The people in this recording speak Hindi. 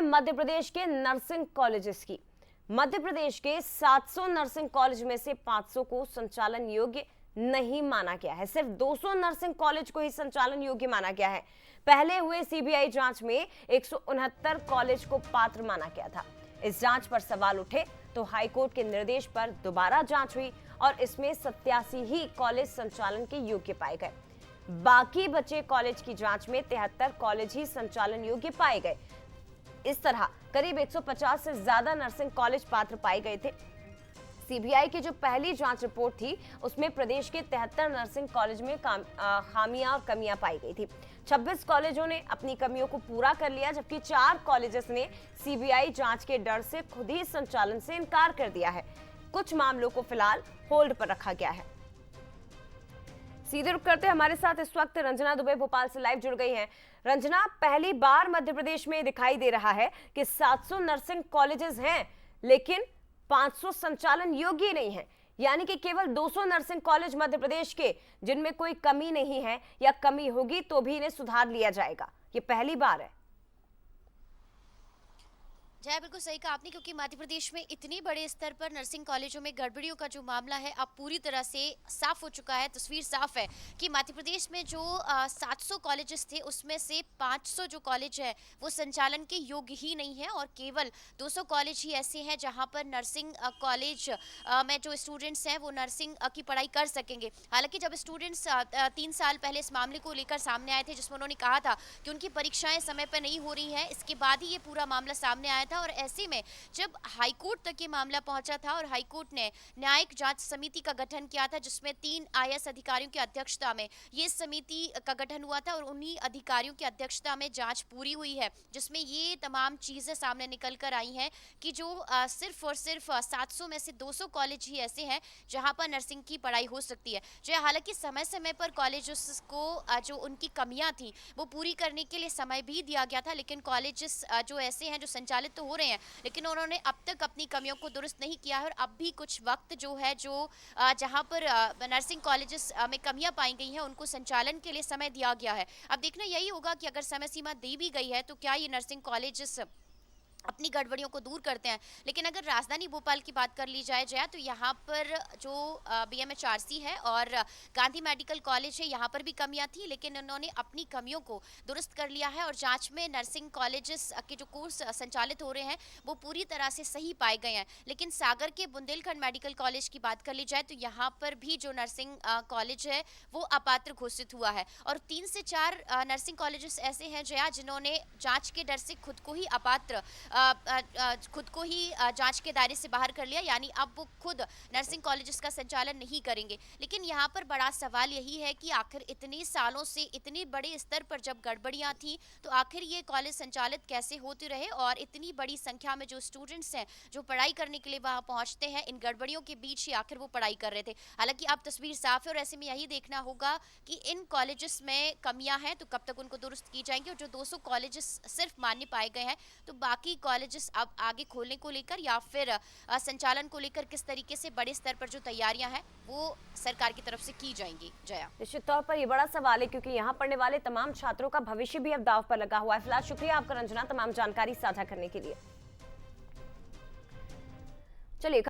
मध्य प्रदेश के नर्सिंग कॉलेजेस की। मध्य प्रदेश के 700 नर्सिंग कॉलेज में से 500 को संचालन योग्य नहीं माना गया है। सिर्फ 200 नर्सिंग कॉलेज को ही संचालन योग्य माना गया है। पहले हुए सीबीआई जांच में 169 कॉलेज को पात्र माना गया था। इस जांच पर सवाल उठे तो हाईकोर्ट के निर्देश पर दोबारा जांच हुई और इसमें 87 ही कॉलेज संचालन के योग्य पाए गए। बाकी बचे कॉलेज की जांच में 73 कॉलेज ही संचालन योग्य पाए गए। इस तरह करीब 150 से ज्यादा नर्सिंग कॉलेज पात्र पाए गए थे। सीबीआई की जो पहली जांच रिपोर्ट थी उसमें प्रदेश के 73 नर्सिंग कॉलेज में खामियां और कमियां पाई गई थी। 26 कॉलेजों ने अपनी कमियों को पूरा कर लिया, जबकि 4 कॉलेजेस ने सीबीआई जांच के डर से खुद ही संचालन से इनकार कर दिया है। कुछ मामलों को फिलहाल होल्ड पर रखा गया है। सीधे रुक करते हमारे साथ इस वक्त रंजना दुबे भोपाल से लाइव जुड़ गई हैं। रंजना, पहली बार मध्य प्रदेश में दिखाई दे रहा है कि 700 नर्सिंग कॉलेजेस हैं लेकिन 500 संचालन योग्य नहीं है, यानी कि केवल 200 नर्सिंग कॉलेज मध्य प्रदेश के जिनमें कोई कमी नहीं है या कमी होगी तो भी इन्हें सुधार लिया जाएगा। ये पहली बार है। जय, बिल्कुल सही कहा आपने, क्योंकि मध्य प्रदेश में इतने बड़े स्तर पर नर्सिंग कॉलेजों में गड़बड़ियों का जो मामला है अब पूरी तरह से साफ हो चुका है। तस्वीर साफ है कि मध्य प्रदेश में जो 700 कॉलेजेस थे उसमें से 500 जो कॉलेज है वो संचालन के योग्य ही नहीं है और केवल 200 कॉलेज ही ऐसे हैं जहां पर नर्सिंग कॉलेज में जो स्टूडेंट्स हैं वो नर्सिंग की पढ़ाई कर सकेंगे। हालांकि जब स्टूडेंट्स 3 साल पहले इस मामले को लेकर सामने आए थे, जिसमें उन्होंने कहा था कि उनकी परीक्षाएं समय पर नहीं हो रही हैं, इसके बाद ही ये पूरा मामला सामने आया था। और ऐसे में जब हाईकोर्ट तक ये मामला पहुंचा था और हाईकोर्ट ने न्यायिक जांच समिति का गठन किया था, जिसमें 3 आईएएस अधिकारियों की अध्यक्षता में ये समिति का गठन हुआ था और उन्हीं अधिकारियों की अध्यक्षता में जांच पूरी हुई है, जिसमें ये तमाम चीजें सामने निकल कर आई हैं कि जो सिर्फ और सिर्फ 700 में से 200 कॉलेज ही ऐसे हैं जहां पर नर्सिंग की पढ़ाई हो सकती है। जो हालांकि समय समय पर कॉलेजेस को जो उनकी कमियां थी वो पूरी करने के लिए समय भी दिया गया था, लेकिन कॉलेजेस जो ऐसे हैं जो संचालित तो हो रहे हैं लेकिन उन्होंने अब तक अपनी कमियों को दुरुस्त नहीं किया है। और अब भी कुछ वक्त जो है जो जहां पर नर्सिंग कॉलेजेस में कमियां पाई गई हैं उनको संचालन के लिए समय दिया गया है। अब देखना यही होगा कि अगर समय सीमा दी भी गई है तो क्या ये नर्सिंग कॉलेजेस अपनी गड़बड़ियों को दूर करते हैं। लेकिन अगर राजधानी भोपाल की बात कर ली जाए तो यहाँ पर जो बीएमएचआरसी है और गांधी मेडिकल कॉलेज है, यहाँ पर भी कमियां थी, लेकिन उन्होंने अपनी कमियों को दुरुस्त कर लिया है और जांच में नर्सिंग कॉलेजेस के जो कोर्स संचालित हो रहे हैं वो पूरी तरह से सही पाए गए हैं। लेकिन सागर के बुंदेलखंड मेडिकल कॉलेज की बात कर ली जाए तो यहाँ पर भी जो नर्सिंग कॉलेज है वो अपात्र घोषित हुआ है और 3 से 4 नर्सिंग कॉलेजेस ऐसे हैं जया जिन्होंने जांच के डर से खुद को ही अपात्र खुद को ही जांच के दायरे से बाहर कर लिया, यानी अब वो खुद नर्सिंग कॉलेजेस का संचालन नहीं करेंगे। लेकिन यहाँ पर बड़ा सवाल यही है कि आखिर इतने सालों से इतने बड़े स्तर पर जब गड़बड़ियां थी तो आखिर ये कॉलेज संचालित कैसे होते रहे और इतनी बड़ी संख्या में जो स्टूडेंट्स हैं जो पढ़ाई करने के लिए वहां पहुंचते हैं, इन गड़बड़ियों के बीच ही आखिर वो पढ़ाई कर रहे थे। हालांकि अब तस्वीर साफ है और ऐसे में यही देखना होगा कि इन कॉलेजेस में कमियां हैं तो कब तक उनको दुरुस्त की जाएंगी और जो 200 कॉलेजेस सिर्फ मान्य पाए गए हैं तो बाकी कॉलेजेस अब आगे खोलने को लेकर या फिर संचालन को लेकर किस तरीके से बड़े स्तर पर जो तैयारियां हैं वो सरकार की तरफ से की जाएंगी। जया, निश्चित तौर पर ये बड़ा सवाल है क्योंकि यहाँ पढ़ने वाले तमाम छात्रों का भविष्य भी अब दांव पर लगा हुआ है। फिलहाल शुक्रिया आपका रंजना तमाम जानकारी साझा करने के लिए। चलिए।